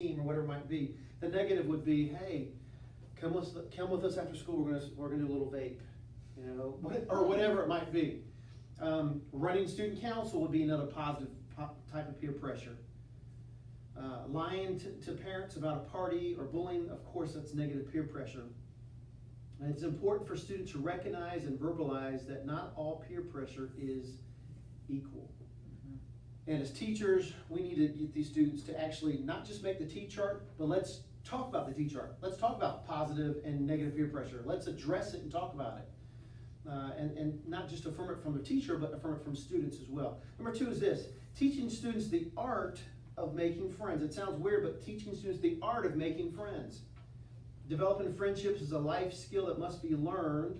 team or whatever it might be. The negative would be, hey, come with us after school. We're gonna do a little vape, or whatever it might be. Running student council would be another positive type of peer pressure. Lying to parents about a party or bullying, of course, that's negative peer pressure. And it's important for students to recognize and verbalize that not all peer pressure is equal. And as teachers, we need to get these students to actually not just make the T-chart, but let's talk about the T-chart. Let's talk about positive and negative peer pressure. Let's address it and talk about it. And not just affirm it from the teacher, but affirm it from students as well. Number 2 is this: teaching students the art of making friends. It sounds weird, but teaching students the art of making friends. Developing friendships is a life skill that must be learned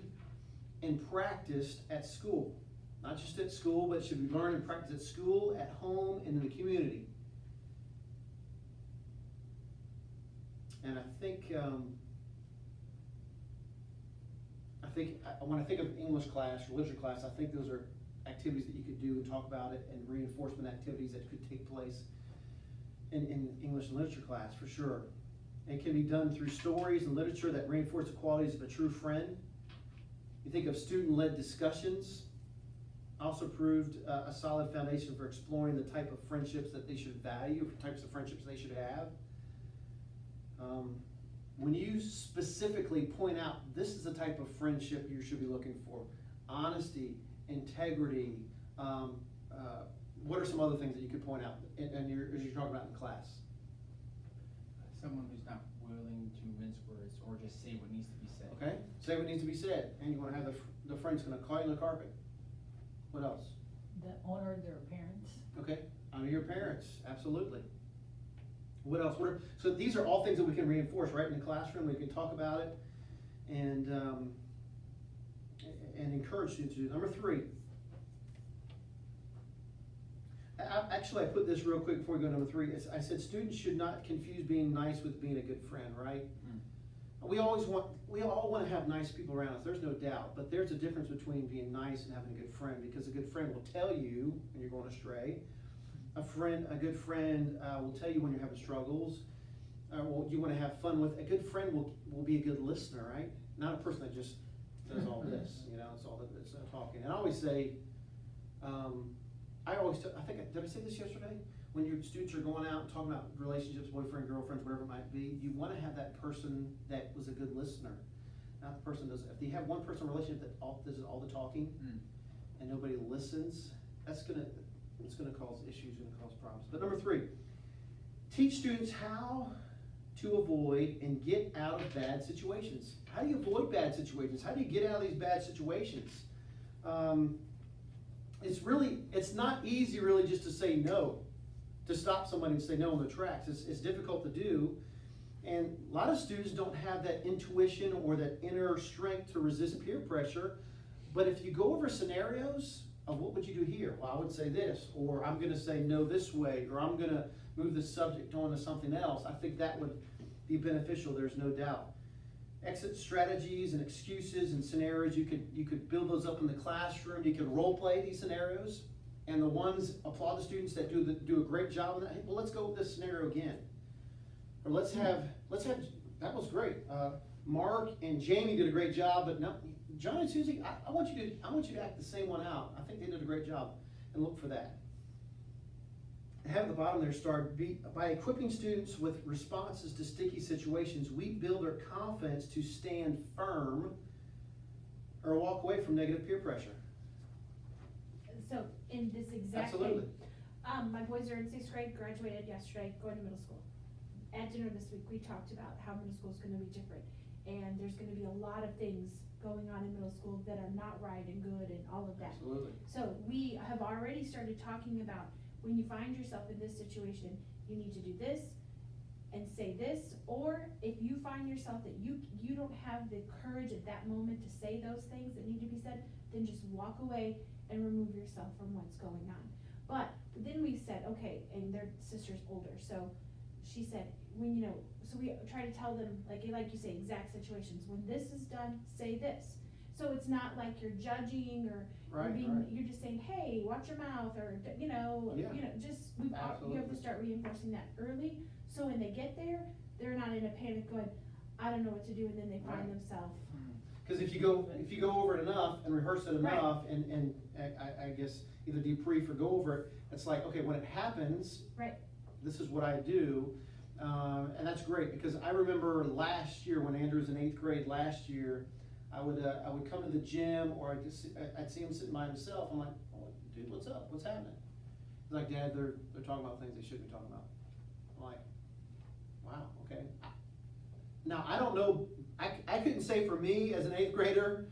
and practiced at school. Not just at school, but it should be learned and practiced at school, at home, and in the community. And I think when I think of English class or literature class, I think those are activities that you could do and talk about it, and reinforcement activities that could take place in English and literature class, for sure. It can be done through stories and literature that reinforce the qualities of a true friend. You think of student-led discussions, also proved a solid foundation for exploring the type of friendships that they should value, types of friendships they should have. When you specifically point out, this is the type of friendship you should be looking for: honesty, integrity. What are some other things that you could point out as you're talking about in class? Someone who's not willing to mince words or just say what needs to be said. Okay, say what needs to be said, and you want to have the friend's going to call you on the carpet. What else? That honor their parents. Okay, honor your parents, absolutely. What else? So these are all things that we can reinforce right in the classroom. We can talk about it and encourage students to do. Number 3. Actually, I put this real quick before we go to number 3. I said students should not confuse being nice with being a good friend, right? We all want to have nice people around us, there's no doubt, but there's a difference between being nice and having a good friend, because a good friend will tell you when you're going astray. A good friend will tell you when you're having struggles, you want to have fun with. A good friend will be a good listener, right? Not a person that just does all this, it's all that it's talking. And I always say, did I say this yesterday? When your students are going out and talking about relationships, boyfriend, girlfriends, whatever it might be, you want to have that person that was a good listener, not the person that does. If you have one person in a relationship that does all the talking and nobody listens, it's gonna cause issues, gonna cause problems. But number 3, teach students how to avoid and get out of bad situations. How do you avoid bad situations? How do you get out of these bad situations? It's not easy really just to say no, to stop somebody and say no in their tracks. It's difficult to do, and a lot of students don't have that intuition or that inner strength to resist peer pressure. But if you go over scenarios of what would you do here? Well, I would say this, or I'm going to say no this way, or I'm going to move the subject on to something else. I think that would be beneficial, there's no doubt. Exit strategies and excuses and scenarios, you could build those up in the classroom. You could role play these scenarios, and the ones, applaud the students that do a great job of that. Hey, well, let's go with this scenario again, or let's have that was great. Mark and Jamie did a great job, but no, John and Susie, I want you to act the same one out. I think they did a great job, and look for that. Have at the bottom there, by equipping students with responses to sticky situations, we build their confidence to stand firm or walk away from negative peer pressure. So in this exact Absolutely. thing, my boys are in 6th grade, graduated yesterday, going to middle school. At dinner this week, we talked about how middle school is going to be different, and there's going to be a lot of things going on in middle school that are not right and good and all of that. Absolutely. So we have already started talking about, when you find yourself in this situation, you need to do this and say this, or if you find yourself that you don't have the courage at that moment to say those things that need to be said, then just walk away and remove yourself from what's going on. But then we said, okay, and their sister's older, so she said, so we try to tell them, like you say, exact situations. When this is done, say this. So it's not like you're judging or you're just saying, hey, watch your mouth, or just you have to start reinforcing that early, So when they get there, they're not in a panic going, I don't know what to do, and then they find Right. themselves. Cause if you go over it enough and rehearse it Right. enough and I guess either debrief or go over it, it's like, okay, when it happens. Right. This is what I do, and that's great, because I remember last year, when Andrew was in 8th grade last year, I would come to the gym, or I'd see him sitting by himself. I'm like, oh, dude, what's up? What's happening? He's like, Dad, they're talking about things they shouldn't be talking about. I'm like, wow, okay. Now, I don't know, I couldn't say for me as an 8th grader,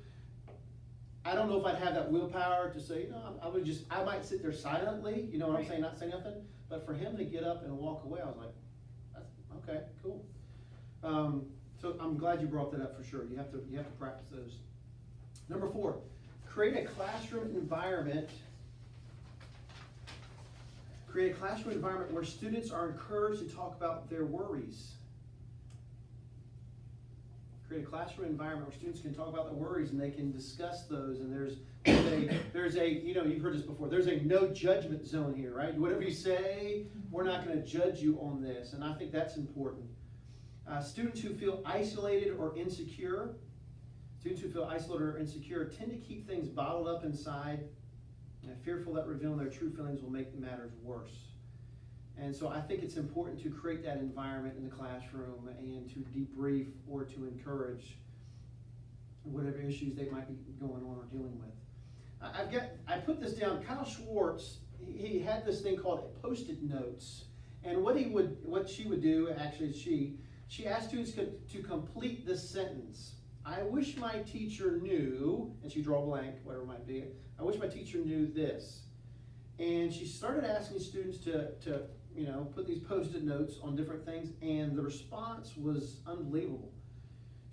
I don't know if I'd have that willpower to say, no, I might sit there silently, you know what I'm Right. saying, not say nothing. But for him to get up and walk away, I was like, that's, okay, cool. So I'm glad you brought that up for sure. You have to practice those. Number 4, create a classroom environment. Create a classroom environment where students are encouraged to talk about their worries. Create a classroom environment where students can talk about their worries and they can discuss those, and there's a, you know, you've heard this before, there's a no judgment zone here, right? Whatever you say, we're not gonna judge you on this, and I think that's important. Students who feel isolated or insecure, tend to keep things bottled up inside, and fearful that revealing their true feelings will make matters worse. And so I think it's important to create that environment in the classroom and to debrief or to encourage whatever issues they might be going on or dealing with. I put this down. Kyle Schwartz, he had this thing called Post-it notes, and what she would do, actually, she asked students to complete this sentence. I wish my teacher knew, and she draw a blank, whatever it might be. I wish my teacher knew this. And she started asking students to put these Post-it notes on different things, and the response was unbelievable.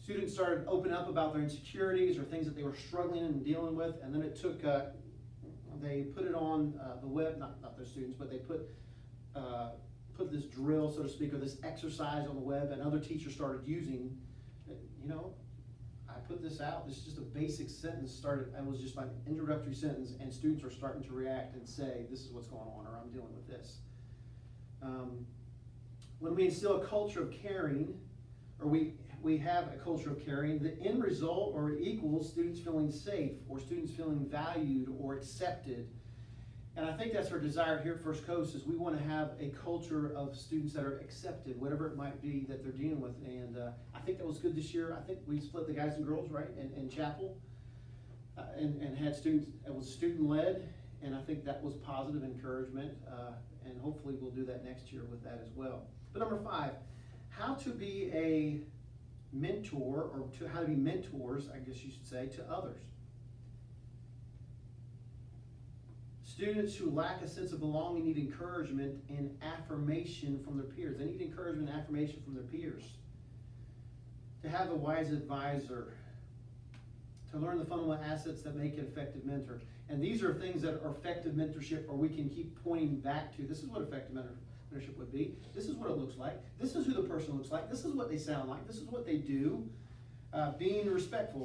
Students started opening up about their insecurities or things that they were struggling and dealing with, and then it took, they put it on the web, not those students, but they put this drill, so to speak, or this exercise on the web, and other teachers started using, I put this out, this is just a basic sentence, it was just my introductory sentence, and students are starting to react and say, this is what's going on, or I'm dealing with this. When we instill a culture of caring, or we have a culture of caring, the end result or equals students feeling safe, or students feeling valued or accepted. And I think that's our desire here at First Coast, is we want to have a culture of students that are accepted, whatever it might be that they're dealing with. And I think that was good this year. I think we split the guys and girls, right, in chapel, and had students, it was student-led, and I think that was positive encouragement, and hopefully we'll do that next year with that as well. But number 5, how to be a mentor, or how to be mentors, I guess you should say, to others. Students who lack a sense of belonging need encouragement and affirmation from their peers. They need encouragement and affirmation from their peers. To have a wise advisor. To learn the fundamental assets that make an effective mentor. And these are things that are effective mentorship, or we can keep pointing back to. This is what effective mentorship would be. This is what it looks like. This is who the person looks like. This is what they sound like. This is what they do. Being respectful.